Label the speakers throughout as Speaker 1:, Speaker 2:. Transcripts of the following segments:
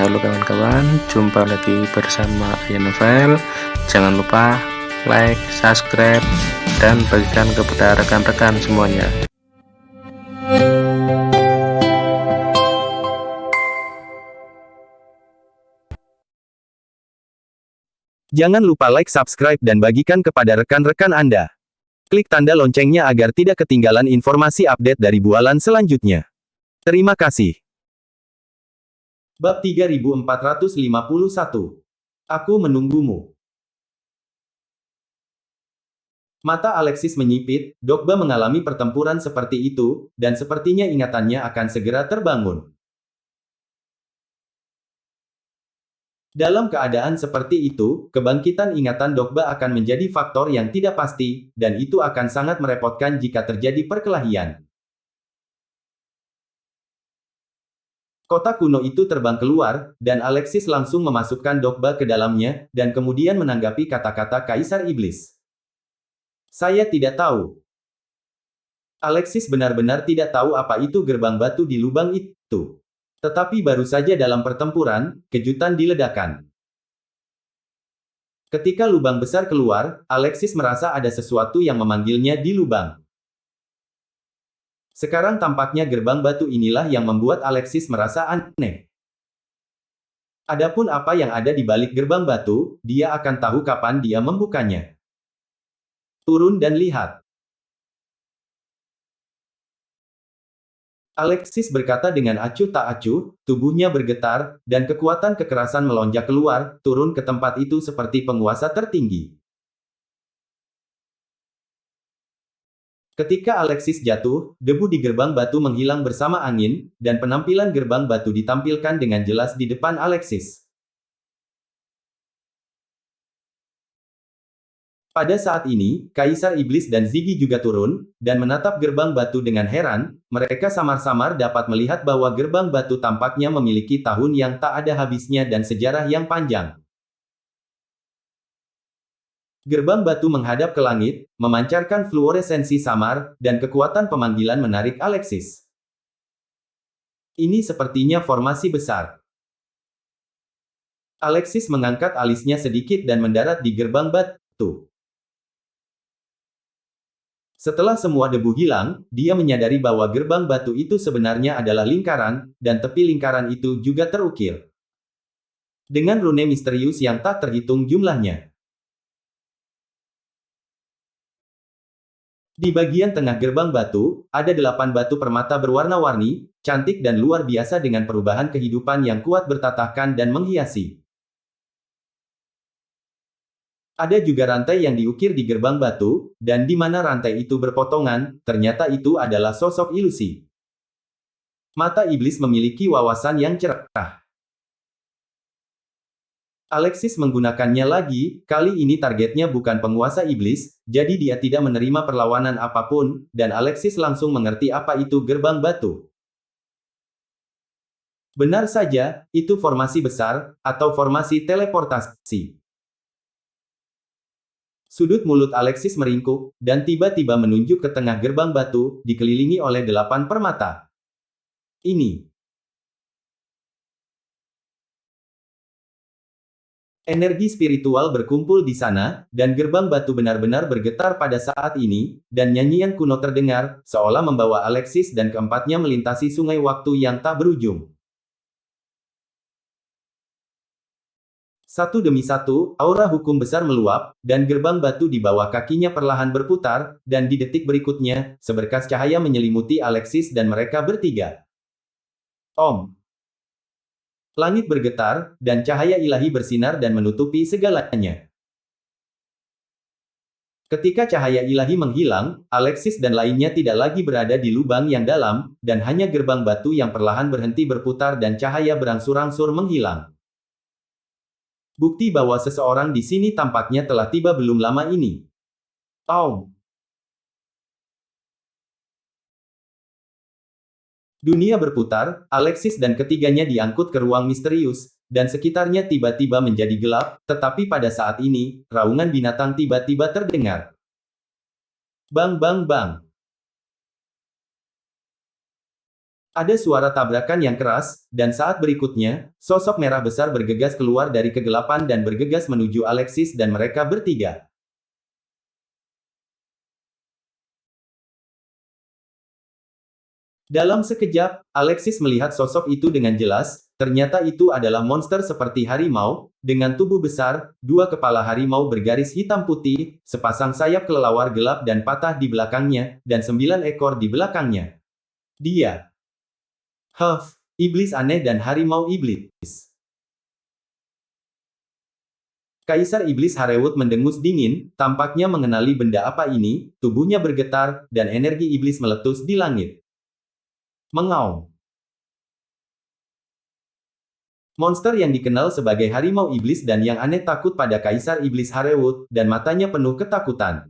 Speaker 1: Halo kawan-kawan, jumpa lagi bersama Aya Novel. Jangan lupa like, subscribe, dan bagikan kepada rekan-rekan semuanya.
Speaker 2: Jangan lupa like, subscribe, dan bagikan kepada rekan-rekan Anda. Klik tanda loncengnya agar tidak ketinggalan informasi update dari bualan selanjutnya. Terima kasih. Bab 3451. Aku menunggumu. Mata Alexis menyipit, Dogba mengalami pertempuran seperti itu, dan sepertinya ingatannya akan segera terbangun. Dalam keadaan seperti itu, kebangkitan ingatan Dogba akan menjadi faktor yang tidak pasti, dan itu akan sangat merepotkan jika terjadi perkelahian. Kota kuno itu terbang keluar, dan Alexis langsung memasukkan Dogba ke dalamnya, dan kemudian menanggapi kata-kata Kaisar Iblis. Saya tidak tahu. Alexis benar-benar tidak tahu apa itu gerbang batu di lubang itu. Tetapi baru saja dalam pertempuran, kejutan diledakkan. Ketika lubang besar keluar, Alexis merasa ada sesuatu yang memanggilnya di lubang. Sekarang tampaknya gerbang batu inilah yang membuat Alexis merasa aneh. Adapun apa yang ada di balik gerbang batu, dia akan tahu kapan dia membukanya. Turun dan lihat. Alexis berkata dengan acuh tak acuh, tubuhnya bergetar, dan kekuatan kekerasan melonjak keluar, turun ke tempat itu seperti penguasa tertinggi. Ketika Alexis jatuh, debu di gerbang batu menghilang bersama angin, dan penampilan gerbang batu ditampilkan dengan jelas di depan Alexis. Pada saat ini, Kaisar Iblis dan Ziggy juga turun, dan menatap gerbang batu dengan heran. Mereka samar-samar dapat melihat bahwa gerbang batu tampaknya memiliki tahun yang tak ada habisnya dan sejarah yang panjang. Gerbang batu menghadap ke langit, memancarkan fluoresensi samar, dan kekuatan pemanggilan menarik Alexis. Ini sepertinya formasi besar. Alexis mengangkat alisnya sedikit dan mendarat di gerbang batu. Setelah semua debu hilang, dia menyadari bahwa gerbang batu itu sebenarnya adalah lingkaran, dan tepi lingkaran itu juga terukir dengan rune misterius yang tak terhitung jumlahnya. Di bagian tengah gerbang batu, ada 8 batu permata berwarna-warni, cantik dan luar biasa dengan perubahan kehidupan yang kuat bertatahkan dan menghiasi. Ada juga rantai yang diukir di gerbang batu, dan di mana rantai itu berpotongan, ternyata itu adalah sosok ilusi. Mata iblis memiliki wawasan yang cerah. Alexis menggunakannya lagi, kali ini targetnya bukan penguasa iblis, jadi dia tidak menerima perlawanan apapun, dan Alexis langsung mengerti apa itu gerbang batu. Benar saja, itu formasi besar, atau formasi teleportasi. Sudut mulut Alexis meringkuk, dan tiba-tiba menunjuk ke tengah gerbang batu, dikelilingi oleh 8 permata. Ini. Energi spiritual berkumpul di sana, dan gerbang batu benar-benar bergetar pada saat ini, dan nyanyian kuno terdengar, seolah membawa Alexis dan keempatnya melintasi sungai waktu yang tak berujung. Satu demi satu, aura hukum besar meluap, dan gerbang batu di bawah kakinya perlahan berputar, dan di detik berikutnya, seberkas cahaya menyelimuti Alexis dan mereka bertiga. Om. Langit bergetar, dan cahaya ilahi bersinar dan menutupi segalanya. Ketika cahaya ilahi menghilang, Alexis dan lainnya tidak lagi berada di lubang yang dalam, dan hanya gerbang batu yang perlahan berhenti berputar dan cahaya berangsur-angsur menghilang. Bukti bahwa seseorang di sini tampaknya telah tiba belum lama ini. Om. Dunia berputar, Alexis dan ketiganya diangkut ke ruang misterius, dan sekitarnya tiba-tiba menjadi gelap, tetapi pada saat ini, raungan binatang tiba-tiba terdengar. Bang bang bang. Ada suara tabrakan yang keras, dan saat berikutnya, sosok merah besar bergegas keluar dari kegelapan dan bergegas menuju Alexis dan mereka bertiga. Dalam sekejap, Alexis melihat sosok itu dengan jelas, ternyata itu adalah monster seperti harimau, dengan tubuh besar, dua kepala harimau bergaris hitam putih, sepasang sayap kelelawar gelap dan patah di belakangnya, dan 9 ekor di belakangnya. Dia, iblis aneh dan harimau iblis. Kaisar Iblis Harewut mendengus dingin, tampaknya mengenali benda apa ini, tubuhnya bergetar, dan energi iblis meletus di langit. Mengaum. Monster yang dikenal sebagai harimau iblis dan yang aneh takut pada Kaisar Iblis Harewut, dan matanya penuh ketakutan.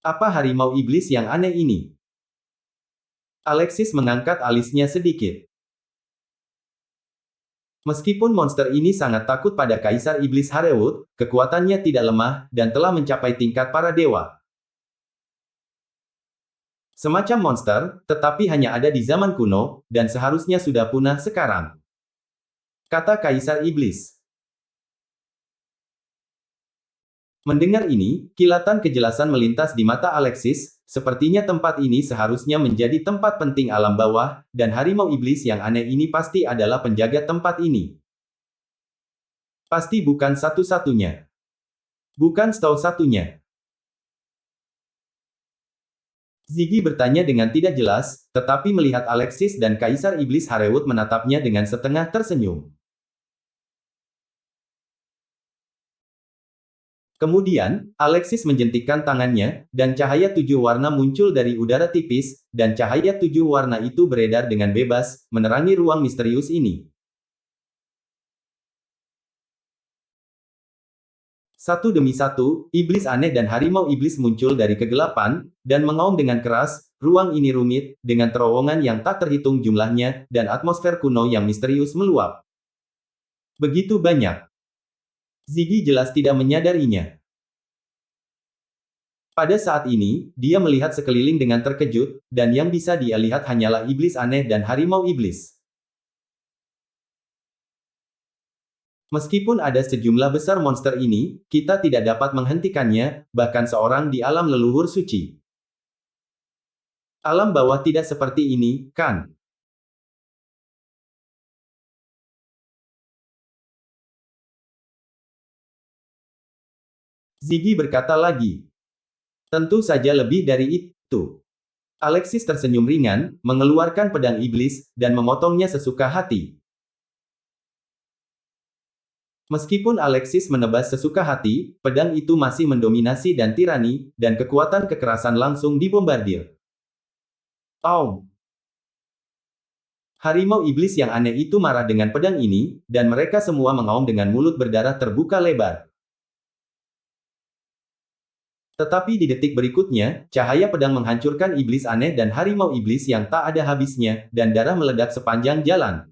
Speaker 2: Apa harimau iblis yang aneh ini? Alexis mengangkat alisnya sedikit. Meskipun monster ini sangat takut pada Kaisar Iblis Harewut, kekuatannya tidak lemah, dan telah mencapai tingkat para dewa. Semacam monster, tetapi hanya ada di zaman kuno, dan seharusnya sudah punah sekarang. Kata Kaisar Iblis. Mendengar ini, kilatan kejelasan melintas di mata Alexis, sepertinya tempat ini seharusnya menjadi tempat penting alam bawah, dan harimau iblis yang aneh ini pasti adalah penjaga tempat ini. Pasti bukan satu-satunya. Bukan satu-satunya. Ziggy bertanya dengan tidak jelas, tetapi melihat Alexis dan Kaisar Iblis Harewut menatapnya dengan setengah tersenyum. Kemudian, Alexis menjentikkan tangannya, dan cahaya 7 warna muncul dari udara tipis, dan cahaya 7 warna itu beredar dengan bebas, menerangi ruang misterius ini. Satu demi satu, iblis aneh dan harimau iblis muncul dari kegelapan, dan mengaum dengan keras, ruang ini rumit, dengan terowongan yang tak terhitung jumlahnya, dan atmosfer kuno yang misterius meluap. Begitu banyak. Ziggy jelas tidak menyadarinya. Pada saat ini, dia melihat sekeliling dengan terkejut, dan yang bisa dia lihat hanyalah iblis aneh dan harimau iblis. Meskipun ada sejumlah besar monster ini, kita tidak dapat menghentikannya, bahkan seorang di alam leluhur suci. Alam bawah tidak seperti ini, kan? Ziggy berkata lagi. Tentu saja lebih dari itu. Alexis tersenyum ringan, mengeluarkan pedang iblis, dan memotongnya sesuka hati. Meskipun Alexis menebas sesuka hati, pedang itu masih mendominasi dan tirani, dan kekuatan kekerasan langsung dibombardir. Aum! Harimau iblis yang aneh itu marah dengan pedang ini, dan mereka semua mengaum dengan mulut berdarah terbuka lebar. Tetapi di detik berikutnya, cahaya pedang menghancurkan iblis aneh dan harimau iblis yang tak ada habisnya, dan darah meledak sepanjang jalan.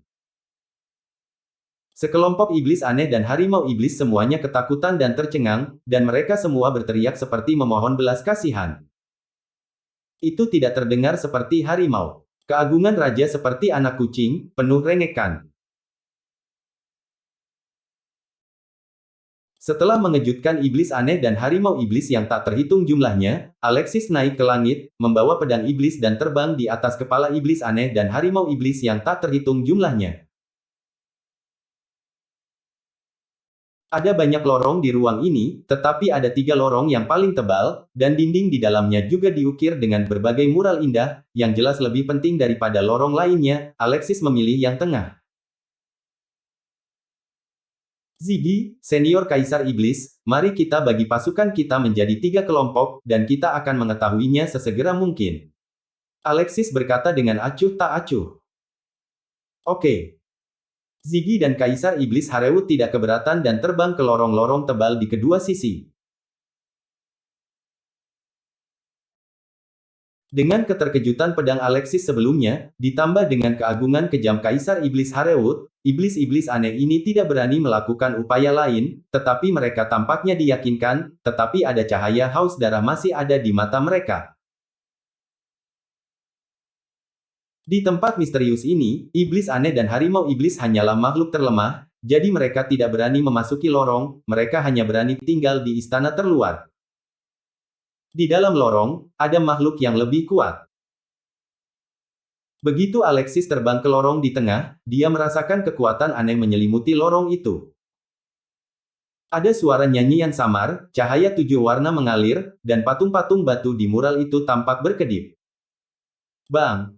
Speaker 2: Sekelompok iblis aneh dan harimau iblis semuanya ketakutan dan tercengang, dan mereka semua berteriak seperti memohon belas kasihan. Itu tidak terdengar seperti harimau. Keagungan raja seperti anak kucing, penuh rengekan. Setelah mengejutkan iblis aneh dan harimau iblis yang tak terhitung jumlahnya, Alexis naik ke langit, membawa pedang iblis dan terbang di atas kepala iblis aneh dan harimau iblis yang tak terhitung jumlahnya. Ada banyak lorong di ruang ini, tetapi ada 3 lorong yang paling tebal, dan dinding di dalamnya juga diukir dengan berbagai mural indah, yang jelas lebih penting daripada lorong lainnya. Alexis memilih yang tengah. Ziggy, senior Kaisar Iblis, mari kita bagi pasukan kita menjadi 3 kelompok, dan kita akan mengetahuinya sesegera mungkin. Alexis berkata dengan acuh tak acuh. Oke. Ziggy dan Kaisar Iblis Harewut tidak keberatan dan terbang ke lorong-lorong tebal di kedua sisi. Dengan keterkejutan pedang Alexis sebelumnya, ditambah dengan keagungan kejam Kaisar Iblis Harewut, iblis-iblis aneh ini tidak berani melakukan upaya lain, tetapi mereka tampaknya diyakinkan, tetapi ada cahaya haus darah masih ada di mata mereka. Di tempat misterius ini, iblis aneh dan harimau iblis hanyalah makhluk terlemah, jadi mereka tidak berani memasuki lorong, mereka hanya berani tinggal di istana terluar. Di dalam lorong, ada makhluk yang lebih kuat. Begitu Alexis terbang ke lorong di tengah, dia merasakan kekuatan aneh menyelimuti lorong itu. Ada suara nyanyian samar, cahaya 7 warna mengalir, dan patung-patung batu di mural itu tampak berkedip. Bang!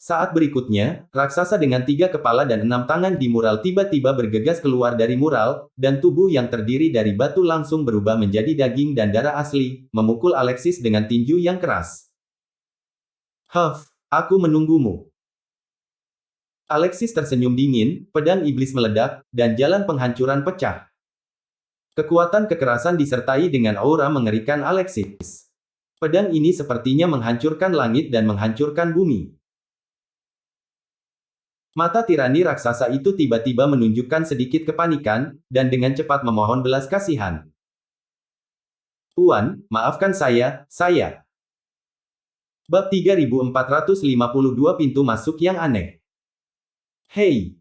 Speaker 2: Saat berikutnya, raksasa dengan 3 kepala dan 6 tangan di mural tiba-tiba bergegas keluar dari mural, dan tubuh yang terdiri dari batu langsung berubah menjadi daging dan darah asli, memukul Alexis dengan tinju yang keras. Huff, aku menunggumu. Alexis tersenyum dingin, pedang iblis meledak, dan jalan penghancuran pecah. Kekuatan kekerasan disertai dengan aura mengerikan Alexis. Pedang ini sepertinya menghancurkan langit dan menghancurkan bumi. Mata tirani raksasa itu tiba-tiba menunjukkan sedikit kepanikan, dan dengan cepat memohon belas kasihan. Tuan, maafkan saya. Bab 3452 Pintu Masuk yang Aneh. Hei!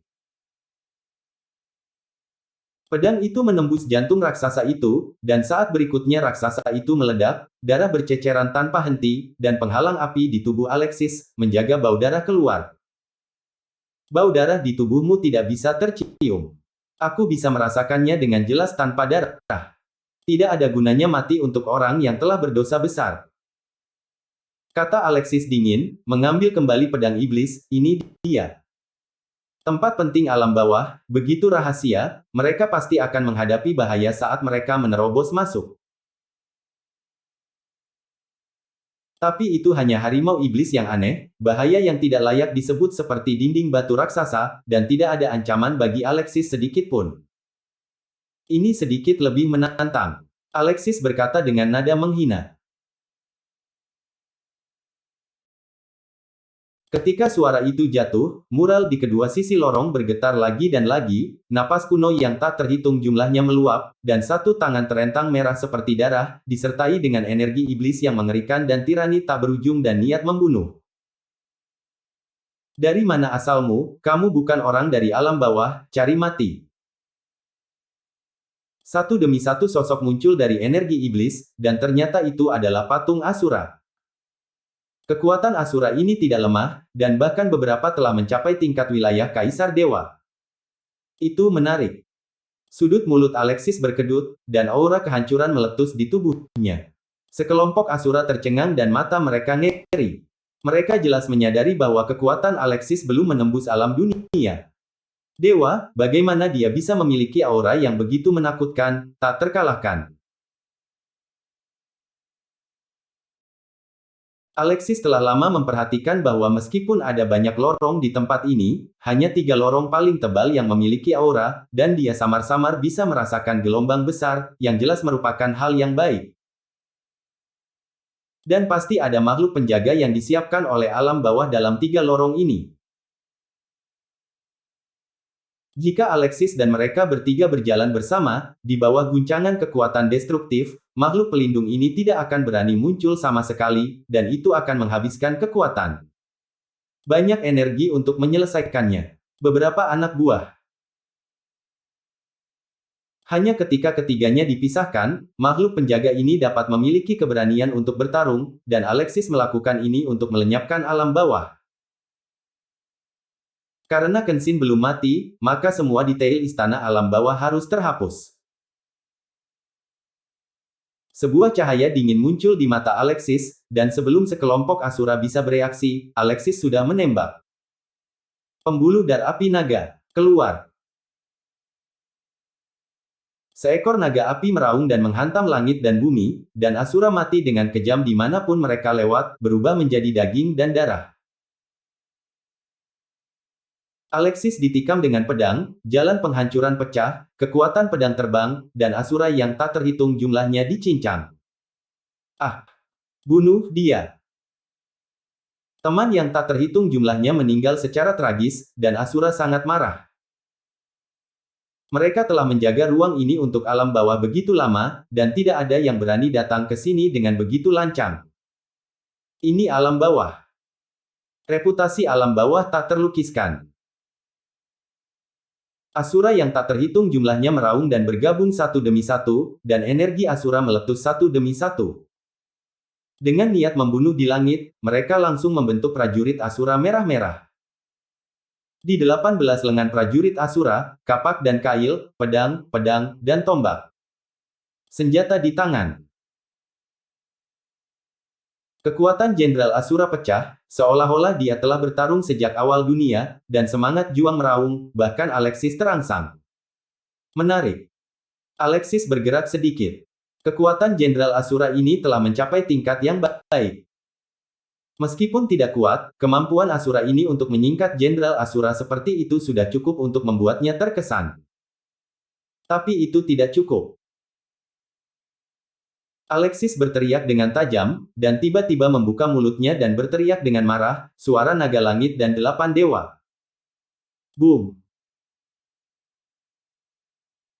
Speaker 2: Pedang itu menembus jantung raksasa itu, dan saat berikutnya raksasa itu meledak, darah berceceran tanpa henti, dan penghalang api di tubuh Alexis, menjaga bau darah keluar. Bau darah di tubuhmu tidak bisa tercium. Aku bisa merasakannya dengan jelas tanpa darah. Tidak ada gunanya mati untuk orang yang telah berdosa besar. Kata Alexis dingin, mengambil kembali pedang iblis, ini dia. Tempat penting alam bawah, begitu rahasia, mereka pasti akan menghadapi bahaya saat mereka menerobos masuk. Tapi itu hanya harimau iblis yang aneh, bahaya yang tidak layak disebut seperti dinding batu raksasa, dan tidak ada ancaman bagi Alexis sedikit pun. Ini sedikit lebih menantang. Alexis berkata dengan nada menghina. Ketika suara itu jatuh, mural di kedua sisi lorong bergetar lagi dan lagi, napas kuno yang tak terhitung jumlahnya meluap, dan satu tangan terentang merah seperti darah, disertai dengan energi iblis yang mengerikan dan tirani tak berujung dan niat membunuh. Dari mana asalmu? Kamu bukan orang dari alam bawah, cari mati. Satu demi satu sosok muncul dari energi iblis, dan ternyata itu adalah patung Asura. Kekuatan Asura ini tidak lemah, dan bahkan beberapa telah mencapai tingkat wilayah Kaisar Dewa. Itu menarik. Sudut mulut Alexis berkedut, dan aura kehancuran meletus di tubuhnya. Sekelompok Asura tercengang dan mata mereka ngeri. Mereka jelas menyadari bahwa kekuatan Alexis belum menembus alam dunia. Dewa, bagaimana dia bisa memiliki aura yang begitu menakutkan, tak terkalahkan? Alexis telah lama memperhatikan bahwa meskipun ada banyak lorong di tempat ini, hanya 3 lorong paling tebal yang memiliki aura, dan dia samar-samar bisa merasakan gelombang besar, yang jelas merupakan hal yang baik. Dan pasti ada makhluk penjaga yang disiapkan oleh alam bawah dalam 3 lorong ini. Jika Alexis dan mereka bertiga berjalan bersama, di bawah guncangan kekuatan destruktif, makhluk pelindung ini tidak akan berani muncul sama sekali, dan itu akan menghabiskan kekuatan. Banyak energi untuk menyelesaikannya. Beberapa anak buah. Hanya ketika ketiganya dipisahkan, makhluk penjaga ini dapat memiliki keberanian untuk bertarung, dan Alexis melakukan ini untuk melenyapkan alam bawah. Karena Kenshin belum mati, maka semua detail istana alam bawah harus terhapus. Sebuah cahaya dingin muncul di mata Alexis, dan sebelum sekelompok Asura bisa bereaksi, Alexis sudah menembak. Pembuluh dar api naga, keluar. Seekor naga api meraung dan menghantam langit dan bumi, dan Asura mati dengan kejam dimanapun mereka lewat, berubah menjadi daging dan darah. Alexis ditikam dengan pedang, jalan penghancuran pecah, kekuatan pedang terbang, dan Asura yang tak terhitung jumlahnya dicincang. Ah! Bunuh dia! Teman yang tak terhitung jumlahnya meninggal secara tragis, dan Asura sangat marah. Mereka telah menjaga ruang ini untuk alam bawah begitu lama, dan tidak ada yang berani datang ke sini dengan begitu lancang. Ini alam bawah. Reputasi alam bawah tak terlukiskan. Asura yang tak terhitung jumlahnya meraung dan bergabung satu demi satu, dan energi Asura meletus satu demi satu. Dengan niat membunuh di langit, mereka langsung membentuk prajurit Asura merah-merah. Di 18 lengan prajurit Asura, kapak dan kail, pedang, dan tombak. Senjata di tangan. Kekuatan Jenderal Asura pecah, seolah-olah dia telah bertarung sejak awal dunia, dan semangat juang meraung, bahkan Alexis terangsang. Menarik. Alexis bergerak sedikit. Kekuatan Jenderal Asura ini telah mencapai tingkat yang baik. Meskipun tidak kuat, kemampuan Asura ini untuk menyingkat Jenderal Asura seperti itu sudah cukup untuk membuatnya terkesan. Tapi itu tidak cukup. Alexis berteriak dengan tajam, dan tiba-tiba membuka mulutnya dan berteriak dengan marah, suara naga langit dan 8 dewa. Boom!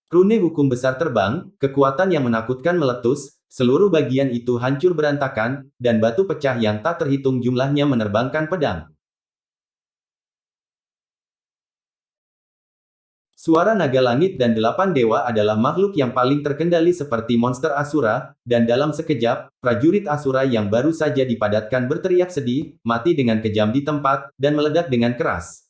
Speaker 2: Rune hukum besar terbang, kekuatan yang menakutkan meletus, seluruh bagian itu hancur berantakan, dan batu pecah yang tak terhitung jumlahnya menerbangkan pedang. Suara naga langit dan 8 dewa adalah makhluk yang paling terkendali seperti monster Asura, dan dalam sekejap, prajurit Asura yang baru saja dipadatkan berteriak sedih, mati dengan kejam di tempat, dan meledak dengan keras.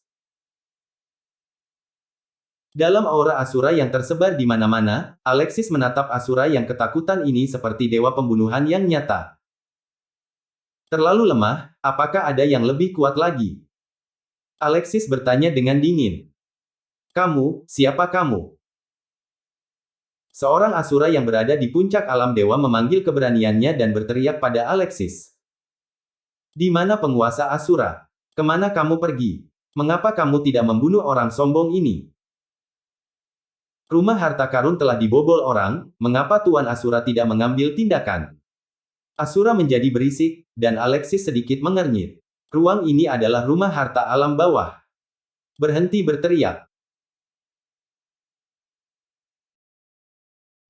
Speaker 2: Dalam aura Asura yang tersebar di mana-mana, Alexis menatap Asura yang ketakutan ini seperti dewa pembunuhan yang nyata. Terlalu lemah, apakah ada yang lebih kuat lagi? Alexis bertanya dengan dingin. Kamu, siapa kamu? Seorang Asura yang berada di puncak alam dewa memanggil keberaniannya dan berteriak pada Alexis. Di mana penguasa Asura? Kemana kamu pergi? Mengapa kamu tidak membunuh orang sombong ini? Rumah harta karun telah dibobol orang, mengapa Tuan Asura tidak mengambil tindakan? Asura menjadi berisik, dan Alexis sedikit mengernyit. Ruang ini adalah rumah harta alam bawah. Berhenti berteriak.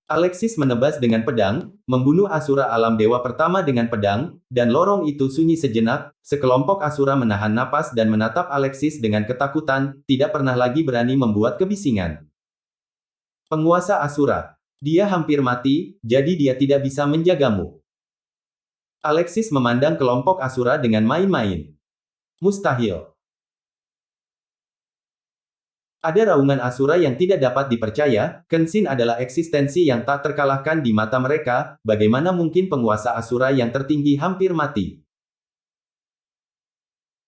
Speaker 2: Alexis menebas dengan pedang, membunuh Asura alam dewa pertama dengan pedang, dan lorong itu sunyi sejenak, sekelompok Asura menahan napas dan menatap Alexis dengan ketakutan, tidak pernah lagi berani membuat kebisingan. Penguasa Asura. Dia hampir mati, jadi dia tidak bisa menjagamu. Alexis memandang kelompok Asura dengan main-main. Mustahil. Ada raungan Asura yang tidak dapat dipercaya, Kenshin adalah eksistensi yang tak terkalahkan di mata mereka, bagaimana mungkin penguasa Asura yang tertinggi hampir mati?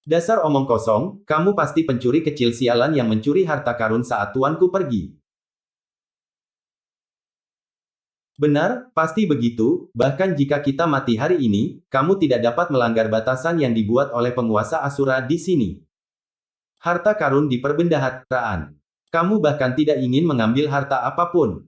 Speaker 2: Dasar omong kosong, kamu pasti pencuri kecil sialan yang mencuri harta karun saat tuanku pergi. Benar, pasti begitu, bahkan jika kita mati hari ini, kamu tidak dapat melanggar batasan yang dibuat oleh penguasa Asura di sini. Harta karun di perbendaharaan. Kamu bahkan tidak ingin mengambil harta apapun.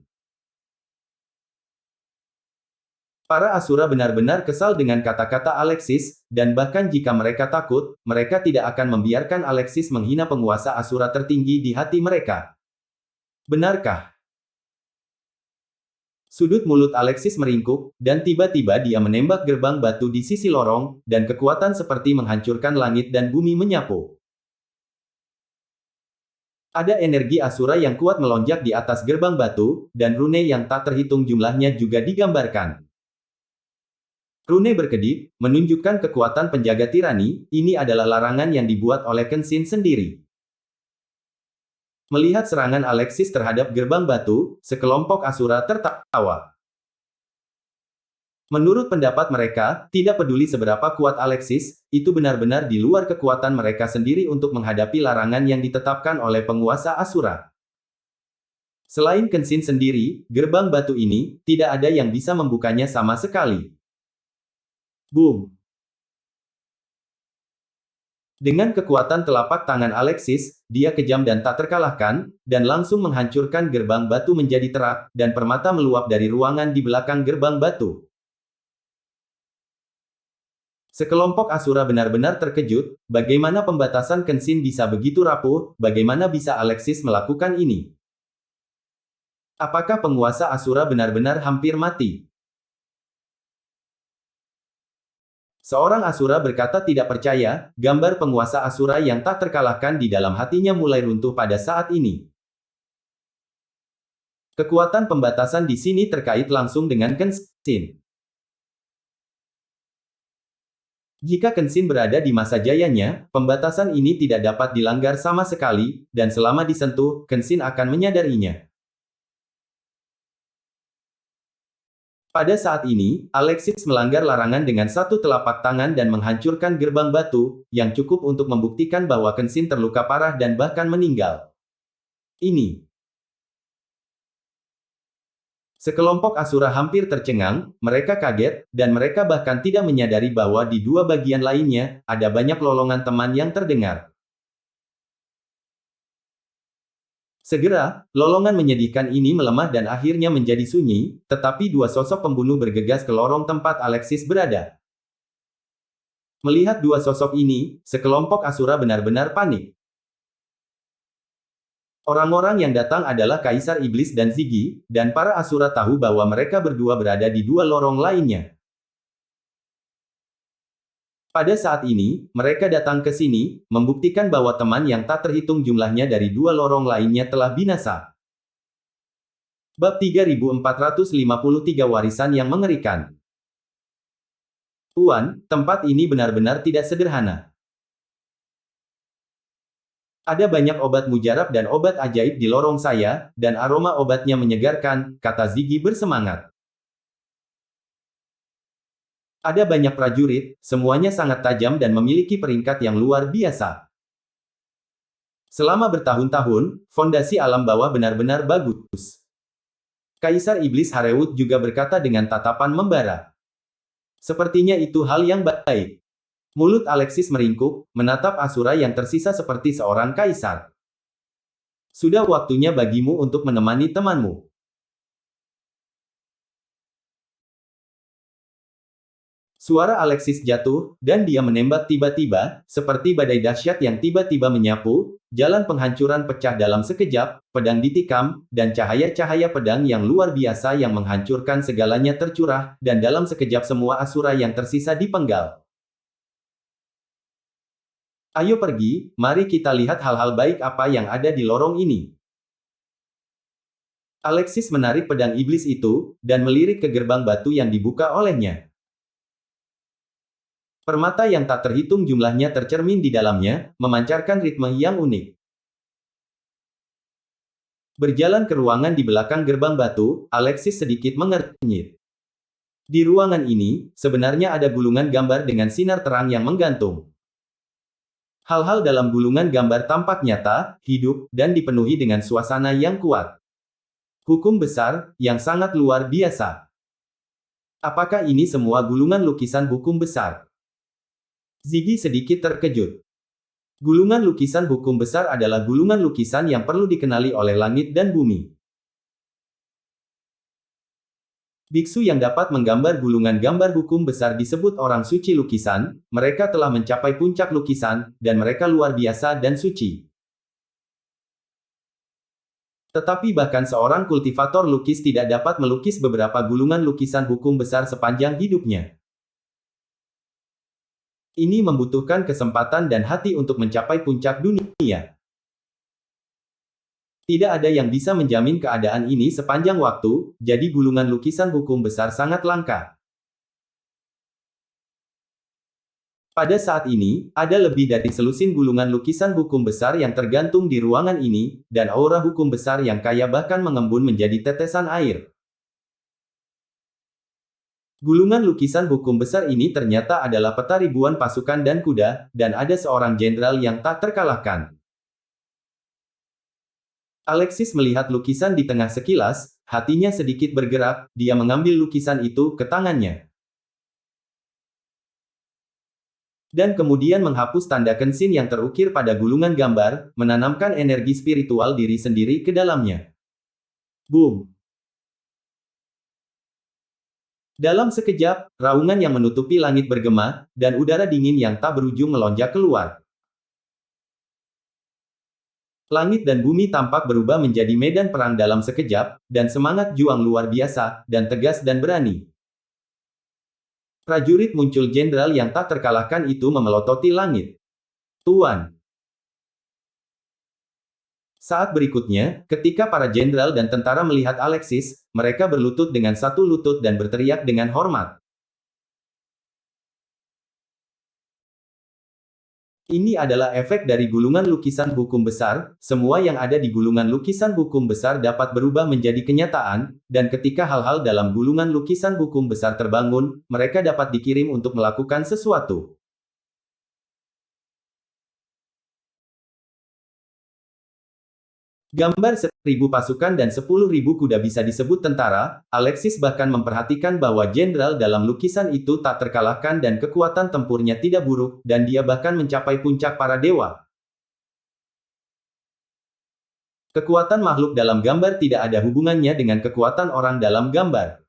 Speaker 2: Para Asura benar-benar kesal dengan kata-kata Alexis, dan bahkan jika mereka takut, mereka tidak akan membiarkan Alexis menghina penguasa Asura tertinggi di hati mereka. Benarkah? Sudut mulut Alexis meringkuk, dan tiba-tiba dia menembak gerbang batu di sisi lorong, dan kekuatan seperti menghancurkan langit dan bumi menyapu. Ada energi Asura yang kuat melonjak di atas gerbang batu, dan rune yang tak terhitung jumlahnya juga digambarkan. Rune berkedip, menunjukkan kekuatan penjaga tirani, ini adalah larangan yang dibuat oleh Kenshin sendiri. Melihat serangan Alexis terhadap gerbang batu, sekelompok Asura tertawa. Menurut pendapat mereka, tidak peduli seberapa kuat Alexis, itu benar-benar di luar kekuatan mereka sendiri untuk menghadapi larangan yang ditetapkan oleh penguasa Asura. Selain Kenshin sendiri, gerbang batu ini, tidak ada yang bisa membukanya sama sekali. Boom! Dengan kekuatan telapak tangan Alexis, dia kejam dan tak terkalahkan, dan langsung menghancurkan gerbang batu menjadi terak, dan permata meluap dari ruangan di belakang gerbang batu. Sekelompok Asura benar-benar terkejut, bagaimana pembatasan Kenshin bisa begitu rapuh, bagaimana bisa Alexis melakukan ini? Apakah penguasa Asura benar-benar hampir mati? Seorang Asura berkata tidak percaya, gambar penguasa Asura yang tak terkalahkan di dalam hatinya mulai runtuh pada saat ini. Kekuatan pembatasan di sini terkait langsung dengan Kenshin. Jika Kenshin berada di masa jayanya, pembatasan ini tidak dapat dilanggar sama sekali, dan selama disentuh, Kenshin akan menyadarinya. Pada saat ini, Alexis melanggar larangan dengan satu telapak tangan dan menghancurkan gerbang batu, yang cukup untuk membuktikan bahwa Kenshin terluka parah dan bahkan meninggal. Ini. Sekelompok Asura hampir tercengang, mereka kaget, dan mereka bahkan tidak menyadari bahwa di dua bagian lainnya, ada banyak lolongan teman yang terdengar. Segera, lolongan menyedihkan ini melemah dan akhirnya menjadi sunyi, tetapi dua sosok pembunuh bergegas ke lorong tempat Alexis berada. Melihat dua sosok ini, sekelompok Asura benar-benar panik. Orang-orang yang datang adalah Kaisar Iblis dan Ziggy, dan para Asura tahu bahwa mereka berdua berada di dua lorong lainnya. Pada saat ini, mereka datang ke sini, membuktikan bahwa teman yang tak terhitung jumlahnya dari dua lorong lainnya telah binasa. Bab 3453 Warisan yang Mengerikan. Tuan, tempat ini benar-benar tidak sederhana. Ada banyak obat mujarab dan obat ajaib di lorong saya, dan aroma obatnya menyegarkan, kata Ziggy bersemangat. Ada banyak prajurit, semuanya sangat tajam dan memiliki peringkat yang luar biasa. Selama bertahun-tahun, fondasi alam bawah benar-benar bagus. Kaisar Iblis Harewut juga berkata dengan tatapan membara. Sepertinya itu hal yang baik. Mulut Alexis meringkuk, menatap Asura yang tersisa seperti seorang kaisar. Sudah waktunya bagimu untuk menemani temanmu. Suara Alexis jatuh, dan dia menembak tiba-tiba, seperti badai dahsyat yang tiba-tiba menyapu, jalan penghancuran pecah dalam sekejap, pedang ditikam, dan cahaya-cahaya pedang yang luar biasa yang menghancurkan segalanya tercurah, dan dalam sekejap semua Asura yang tersisa dipenggal. Ayo pergi, mari kita lihat hal-hal baik apa yang ada di lorong ini. Alexis menarik pedang iblis itu, dan melirik ke gerbang batu yang dibuka olehnya. Permata yang tak terhitung jumlahnya tercermin di dalamnya, memancarkan ritme yang unik. Berjalan ke ruangan di belakang gerbang batu, Alexis sedikit mengernyit. Di ruangan ini, sebenarnya ada gulungan gambar dengan sinar terang yang menggantung. Hal-hal dalam gulungan gambar tampak nyata, hidup, dan dipenuhi dengan suasana yang kuat. Hukum besar, yang sangat luar biasa. Apakah ini semua gulungan lukisan hukum besar? Ziggy sedikit terkejut. Gulungan lukisan hukum besar adalah gulungan lukisan yang perlu dikenali oleh langit dan bumi. Biksu yang dapat menggambar gulungan gambar hukum besar disebut orang suci lukisan, mereka telah mencapai puncak lukisan, dan mereka luar biasa dan suci. Tetapi bahkan seorang kultivator lukis tidak dapat melukis beberapa gulungan lukisan hukum besar sepanjang hidupnya. Ini membutuhkan kesempatan dan hati untuk mencapai puncak dunia. Tidak ada yang bisa menjamin keadaan ini sepanjang waktu, jadi gulungan lukisan hukum besar sangat langka. Pada saat ini, ada lebih dari selusin gulungan lukisan hukum besar yang tergantung di ruangan ini, dan aura hukum besar yang kaya bahkan mengembun menjadi tetesan air. Gulungan lukisan hukum besar ini ternyata adalah peta ribuan pasukan dan kuda, dan ada seorang jenderal yang tak terkalahkan. Alexis melihat lukisan di tengah sekilas, hatinya sedikit bergerak, dia mengambil lukisan itu ke tangannya. Dan kemudian menghapus tanda Kenshin yang terukir pada gulungan gambar, menanamkan energi spiritual diri sendiri ke dalamnya. Boom! Dalam sekejap, raungan yang menutupi langit bergema, dan udara dingin yang tak berujung melonjak keluar. Langit dan bumi tampak berubah menjadi medan perang dalam sekejap, dan semangat juang luar biasa, dan tegas dan berani. Prajurit muncul jenderal yang tak terkalahkan itu memelototi langit. Tuan. Saat berikutnya, ketika para jenderal dan tentara melihat Alexis, mereka berlutut dengan satu lutut dan berteriak dengan hormat. Ini adalah efek dari gulungan lukisan hukum besar. Semua yang ada di gulungan lukisan hukum besar dapat berubah menjadi kenyataan, dan ketika hal-hal dalam gulungan lukisan hukum besar terbangun, mereka dapat dikirim untuk melakukan sesuatu. Gambar 1.000 pasukan dan 10.000 kuda bisa disebut tentara. Alexis bahkan memperhatikan bahwa jenderal dalam lukisan itu tak terkalahkan dan kekuatan tempurnya tidak buruk, dan dia bahkan mencapai puncak para dewa. Kekuatan makhluk dalam gambar tidak ada hubungannya dengan kekuatan orang dalam gambar.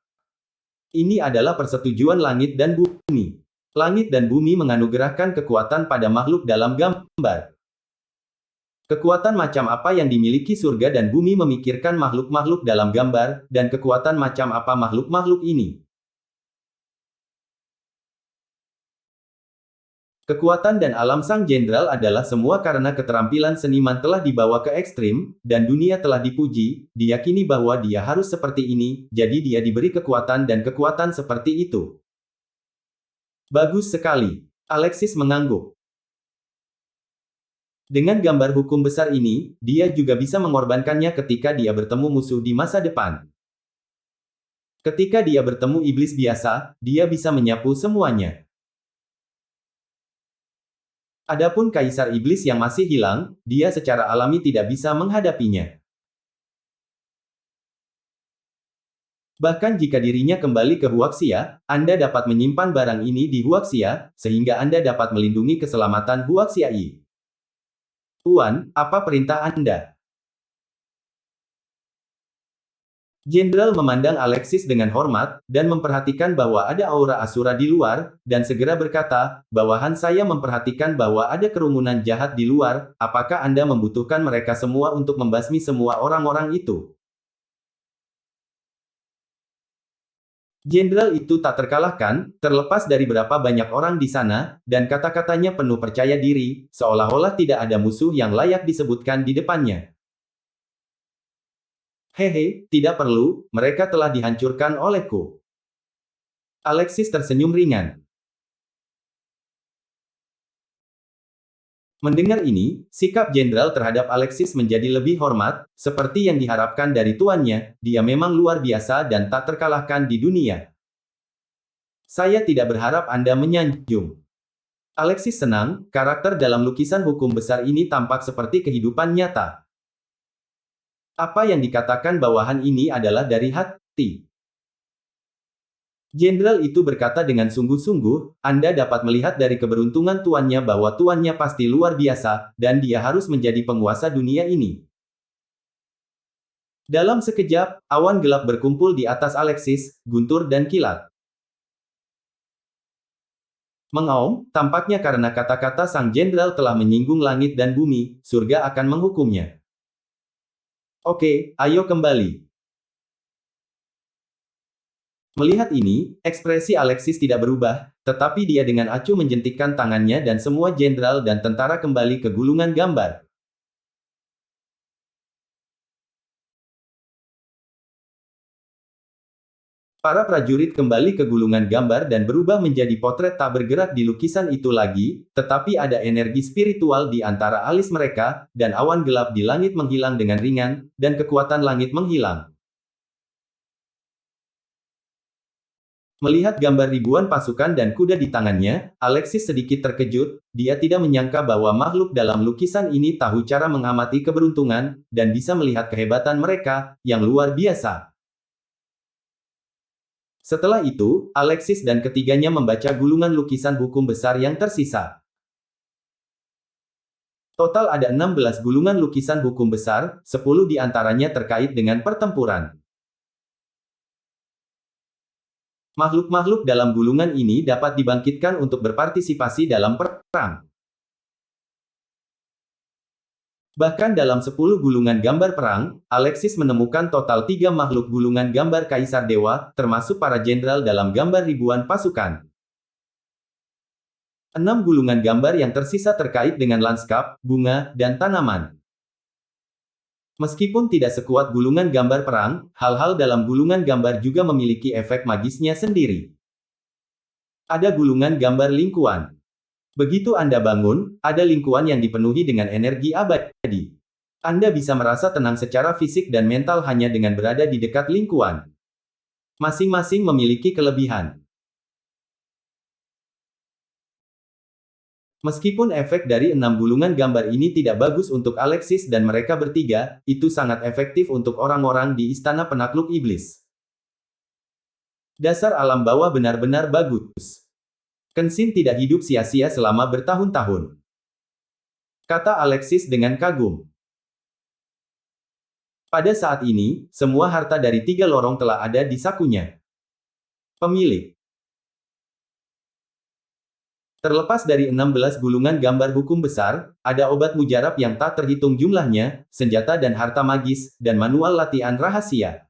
Speaker 2: Ini adalah persetujuan langit dan bumi. Langit dan bumi menganugerahkan kekuatan pada makhluk dalam gambar. Kekuatan macam apa yang dimiliki surga dan bumi memikirkan makhluk-makhluk dalam gambar, dan kekuatan macam apa makhluk-makhluk ini. Kekuatan dan alam sang jenderal adalah semua karena keterampilan seniman telah dibawa ke ekstrim, dan dunia telah dipuji, diyakini bahwa dia harus seperti ini, jadi dia diberi kekuatan dan kekuatan seperti itu. Bagus sekali. Alexis mengangguk. Dengan gambar hukum besar ini, dia juga bisa mengorbankannya ketika dia bertemu musuh di masa depan. Ketika dia bertemu iblis biasa, dia bisa menyapu semuanya. Adapun kaisar iblis yang masih hilang, dia secara alami tidak bisa menghadapinya. Bahkan jika dirinya kembali ke Huaxia, Anda dapat menyimpan barang ini di Huaxia, sehingga Anda dapat melindungi keselamatan Huaxia I. Tuan, apa perintah Anda? Jenderal memandang Alexis dengan hormat, dan memperhatikan bahwa ada aura asura di luar, dan segera berkata, bawahan saya memperhatikan bahwa ada kerumunan jahat di luar, apakah Anda membutuhkan mereka semua untuk membasmi semua orang-orang itu? Jenderal itu tak terkalahkan, terlepas dari berapa banyak orang di sana, dan kata-katanya penuh percaya diri, seolah-olah tidak ada musuh yang layak disebutkan di depannya. Hehe, tidak perlu, mereka telah dihancurkan olehku. Alexis tersenyum ringan. Mendengar ini, sikap jenderal terhadap Alexis menjadi lebih hormat, seperti yang diharapkan dari tuannya, dia memang luar biasa dan tak terkalahkan di dunia. Saya tidak berharap Anda menyanjung. Alexis senang, karakter dalam lukisan hukum besar ini tampak seperti kehidupan nyata. Apa yang dikatakan bawahan ini adalah dari hati. Jenderal itu berkata dengan sungguh-sungguh, Anda dapat melihat dari keberuntungan tuannya bahwa tuannya pasti luar biasa, dan dia harus menjadi penguasa dunia ini. Dalam sekejap, awan gelap berkumpul di atas Alexis, guntur dan kilat. Mengaum, tampaknya karena kata-kata sang jenderal telah menyinggung langit dan bumi, surga akan menghukumnya. Oke, ayo kembali. Melihat ini, ekspresi Alexis tidak berubah, tetapi dia dengan acuh menjentikkan tangannya dan semua jenderal dan tentara kembali ke gulungan gambar. Para prajurit kembali ke gulungan gambar dan berubah menjadi potret tak bergerak di lukisan itu lagi, tetapi ada energi spiritual di antara alis mereka, dan awan gelap di langit menghilang dengan ringan, dan kekuatan langit menghilang. Melihat gambar ribuan pasukan dan kuda di tangannya, Alexis sedikit terkejut, dia tidak menyangka bahwa makhluk dalam lukisan ini tahu cara mengamati keberuntungan, dan bisa melihat kehebatan mereka, yang luar biasa. Setelah itu, Alexis dan ketiganya membaca gulungan lukisan hukum besar yang tersisa. Total ada 16 gulungan lukisan hukum besar, 10 di antaranya terkait dengan pertempuran. Makhluk-makhluk dalam gulungan ini dapat dibangkitkan untuk berpartisipasi dalam perang. Bahkan dalam 10 gulungan gambar perang, Alexis menemukan total 3 makhluk gulungan gambar Kaisar Dewa, termasuk para jenderal dalam gambar ribuan pasukan. 6 gulungan gambar yang tersisa terkait dengan lanskap, bunga, dan tanaman. Meskipun tidak sekuat gulungan gambar perang, hal-hal dalam gulungan gambar juga memiliki efek magisnya sendiri. Ada gulungan gambar lingkuan. Begitu Anda bangun, ada lingkuan yang dipenuhi dengan energi abadi. Anda bisa merasa tenang secara fisik dan mental hanya dengan berada di dekat lingkuan. Masing-masing memiliki kelebihan. Meskipun efek dari 6 gulungan gambar ini tidak bagus untuk Alexis dan mereka bertiga, itu sangat efektif untuk orang-orang di Istana Penakluk Iblis. Dasar alam bawah benar-benar bagus. Kenshin tidak hidup sia-sia selama bertahun-tahun, kata Alexis dengan kagum. Pada saat ini, semua harta dari 3 lorong telah ada di sakunya. Pemilik. Terlepas dari 16 gulungan gambar hukum besar, ada obat mujarab yang tak terhitung jumlahnya, senjata dan harta magis, dan manual latihan rahasia.